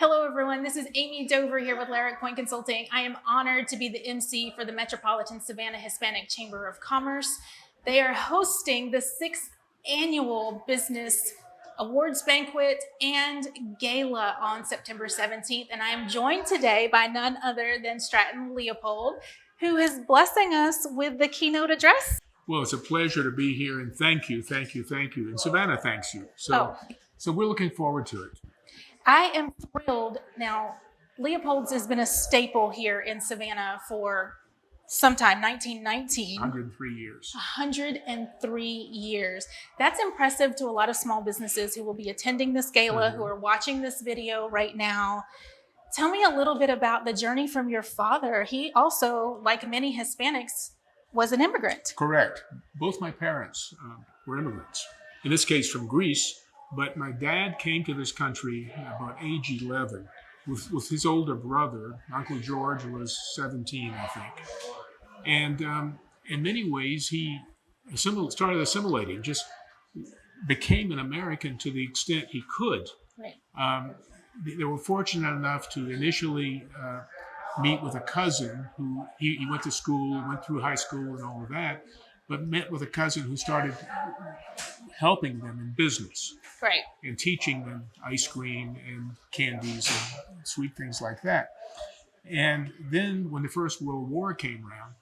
Hello, everyone. This is Ammie Dover here with Lyric Point Consulting. I am honored to be the MC for the Metropolitan Savannah Hispanic Chamber of Commerce. They are hosting the 6th annual Business Awards Banquet and Gala on September 17th. And I am joined today by none other than Stratton Leopold, who is blessing us with the keynote address. Well, it's a pleasure to be here, and thank you. And Savannah thanks you. So we're looking forward to it. I am thrilled. Now, Leopold's has been a staple here in Savannah for some time, 1919. 103 years. 103 years. That's impressive to a lot of small businesses who will be attending this gala, who are watching this video right now. Tell me a little bit about the journey from your father. He also, like many Hispanics, was an immigrant. Correct. Both my parents were immigrants. In this case, from Greece. But my dad came to this country about age 11 with his older brother. Uncle George was 17, I think. And in many ways, he started assimilating, just became an American to the extent he could. Right. They were fortunate enough to initially meet with a cousin who he went to school, went through high school and all of that, but met with a cousin who started helping them in business. Right. And teaching them ice cream and candies and sweet things like that. And then when the First World War came around,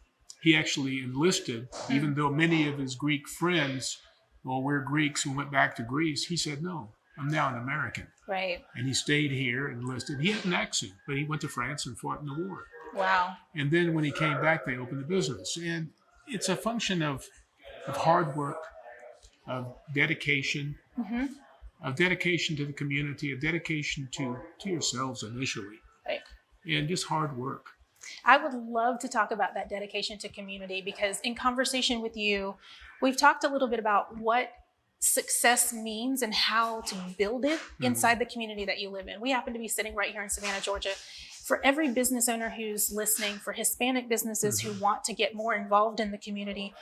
he actually enlisted, even though many of his Greek friends, well, we're Greeks who went back to Greece, he said, no, I'm now an American. Right. And he stayed here, enlisted. He had an accent, but he went to France and fought in the war. Wow. And then when he came back, they opened the business. And it's a function of hard work, of dedication, of dedication to the community, of dedication to yourselves initially, right, and just hard work. I would love to talk about that dedication to community because in conversation with you, we've talked a little bit about what success means and how to build it inside the community that you live in. We happen to be sitting right here in Savannah, Georgia. For every business owner who's listening, for Hispanic businesses who want to get more involved in the community,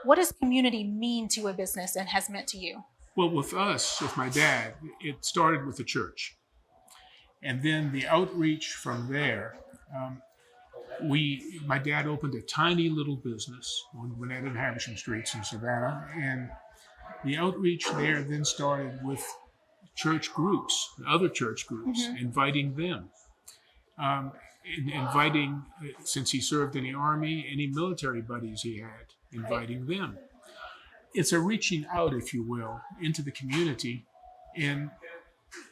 what does community mean to a business and has meant to you? Well, with us, with my dad, it started with the church. And then the outreach from there, my dad opened a tiny little business on Gwinnett and Haversham Streets in Savannah. And the outreach there then started with church groups, other church groups, inviting them. Inviting, since he served in the Army, any military buddies he had, inviting them. It's a reaching out, if you will, into the community. And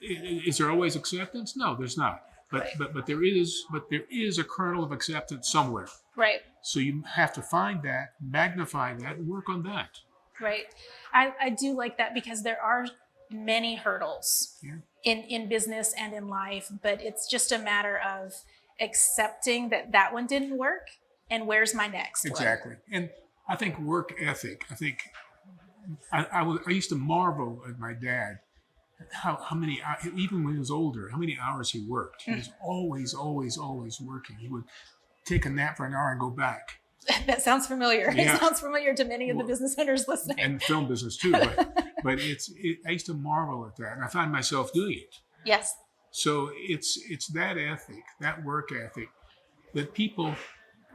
is there always acceptance? No, there's not. But there is a kernel of acceptance somewhere. Right. So you have to find that, magnify that, and work on that. Right. I do like that because there are many hurdles in business and in life, but it's just a matter of accepting that one didn't work and where's my next Exactly. one. And I think work ethic, I used to marvel at my dad, how many, even when he was older, how many hours he worked. He was always working. He would take a nap for an hour and go back. That sounds familiar. Yeah. It sounds familiar to many of the business owners listening. And film business too, but I used to marvel at that, and I find myself doing it. Yes. So it's that ethic, that work ethic, that people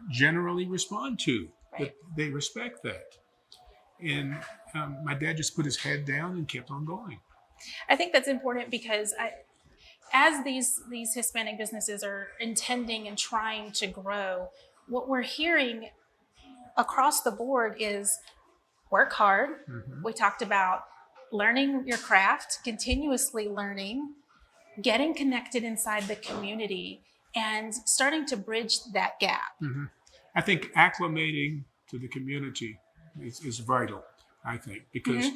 generally respond to. Right. That they respect that. And my dad just put his head down and kept on going. I think that's important because as these Hispanic businesses are intending and trying to grow, what we're hearing across the board is work hard. We talked about learning your craft, continuously learning, getting connected inside the community, and starting to bridge that gap. I think acclimating to the community is vital, I think, because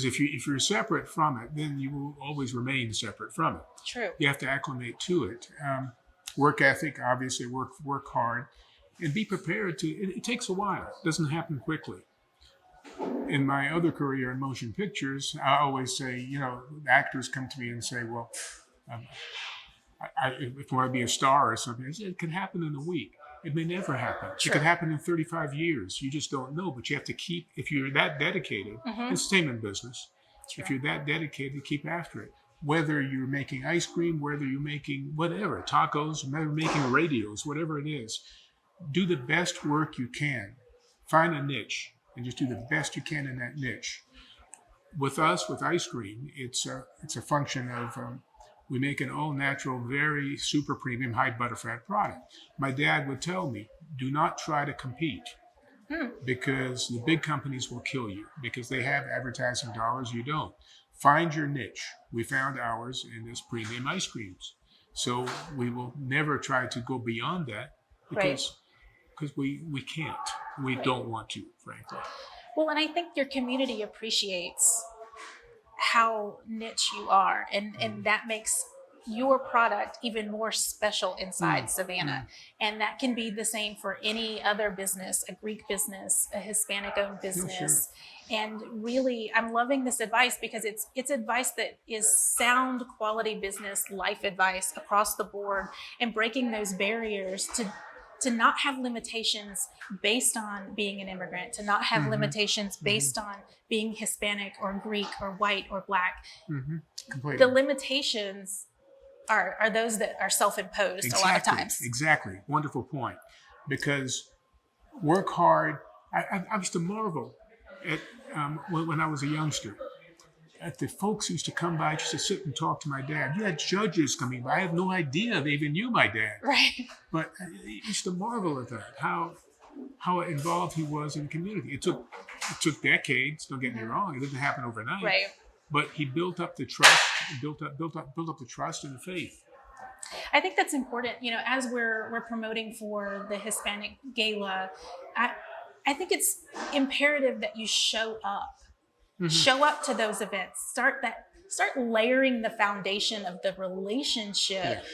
if you're separate from it, then you will always remain separate from it. True. You have to acclimate to it. Work ethic, obviously, work hard, and be prepared to. It takes a while. It doesn't happen quickly. In my other career in motion pictures, I always say, actors come to me and say, well, if I want to be a star or something, I say, it can happen in a week. It may never happen. True. It could happen in 35 years. You just don't know, but you have to if you're that dedicated, it's the same in business. True. If you're that dedicated, keep after it. whether you're making ice cream, whether you're making whatever, tacos, whether you're making radios, whatever it is, do the best work you can. Find a niche and just do the best you can in that niche. With us, with ice cream, it's a function of we make an all-natural, very super premium, high butterfat product. My dad would tell me, do not try to compete because the big companies will kill you because they have advertising dollars, you don't. Find your niche. We found ours in this premium ice creams. So we will never try to go beyond that because we can't. We don't want to, frankly. Well, and I think your community appreciates how niche you are, and that makes your product even more special inside Savannah. And that can be the same for any other business, a Greek business, a Hispanic-owned business. And really, I'm loving this advice because it's advice that is sound quality business life advice across the board, and breaking those barriers to not have limitations based on being an immigrant, to not have limitations based on being Hispanic or Greek or white or Black. Completely. The limitations are those that are self-imposed a lot of times. Exactly. Wonderful point. Because work hard. I used to marvel at when I was a youngster at the folks who used to come by just to sit and talk to my dad. You had judges coming by. I have no idea they even knew my dad. Right. But I used to marvel at that, how involved he was in the community. It took decades, don't get me wrong. It didn't happen overnight. Right. But he built up the trust, built up the trust and the faith. I think that's important. You know, as we're promoting for the Hispanic Gala, I think it's imperative that you show up. Show up to those events. Start layering the foundation of the relationship,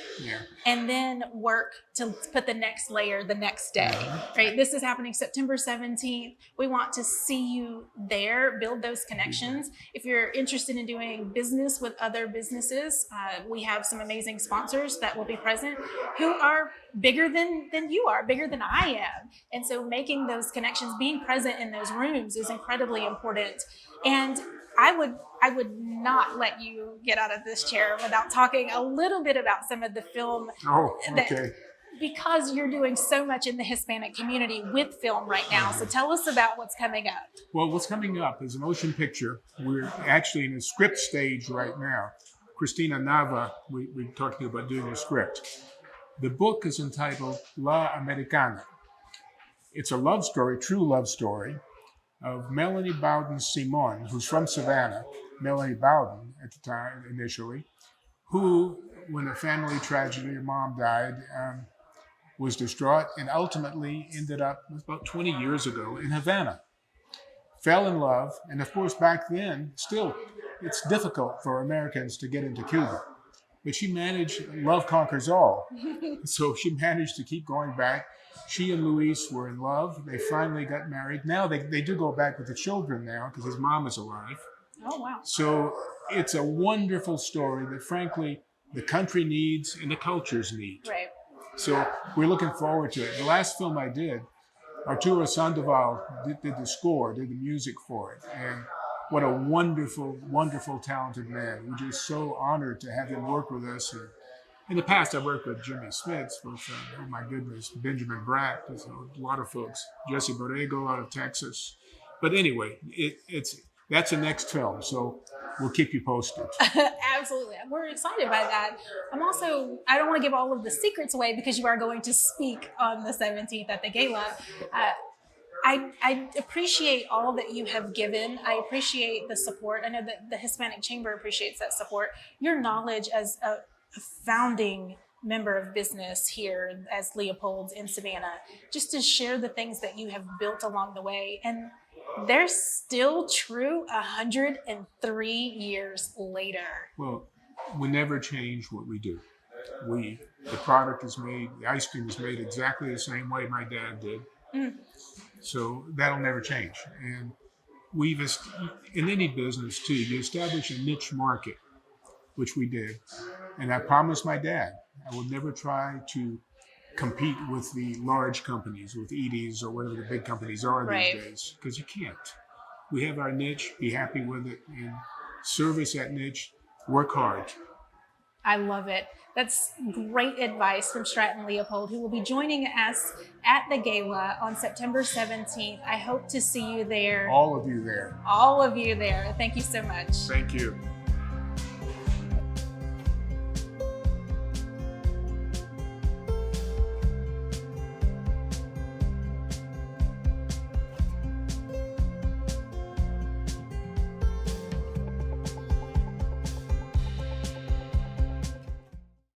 and then work to put the next layer the next day. Right. This is happening September 17th. We want to see you there. Build those connections. If you're interested in doing business with other businesses, we have some amazing sponsors that will be present who are bigger than you are, bigger than I am. And so making those connections, being present in those rooms is incredibly important. And I would not let you get out of this chair without talking a little bit about some of the film. Oh, okay. Because you're doing so much in the Hispanic community with film right now. So tell us about what's coming up. Well, what's coming up is a motion picture. We're actually in the script stage right now. Christina Nava, we're talking about doing a script. The book is entitled La Americana. It's a love story, true love story, of Melanie Bowden Simon, who's from Savannah, Melanie Bowden at the time initially, who, when a family tragedy, her mom died, was distraught and ultimately ended up, about 20 years ago, in Havana. Fell in love, and of course back then, still, it's difficult for Americans to get into Cuba. But she managed, love conquers all. So she managed to keep going back. She and Luis were in love. They finally got married. Now they do go back with the children now because his mom is alive. Oh, wow. So it's a wonderful story that, frankly, the country needs and the cultures need. Right. So we're looking forward to it. The last film I did, Arturo Sandoval did the score, did the music for it. And what a wonderful, wonderful, talented man. We're just so honored to have him work with us. And in the past, I worked with Jimmy Smits, with, oh my goodness, Benjamin Bratt, a lot of folks, Jesse Borrego out of Texas. But anyway, that's the next film, so we'll keep you posted. Absolutely. We're excited by that. I don't want to give all of the secrets away because you are going to speak on the 17th at the Gala. I appreciate all that you have given. I appreciate the support. I know that the Hispanic Chamber appreciates that support. Your knowledge as a founding member of business here as Leopold's in Savannah, just to share the things that you have built along the way. And they're still true 103 years later. Well, we never change what we do. The product is made, the ice cream is made exactly the same way my dad did. So that'll never change. And in any business too, you establish a niche market, which we did. And I promised my dad I will never try to compete with the large companies, with Edie's or whatever the big companies are these days, because you can't. We have our niche, be happy with it, and service that niche work hard. I love it. That's great advice from Stratton Leopold, who will be joining us at the Gala on September 17th. I hope to see you there. All of you there. All of you there. Thank you so much. Thank you.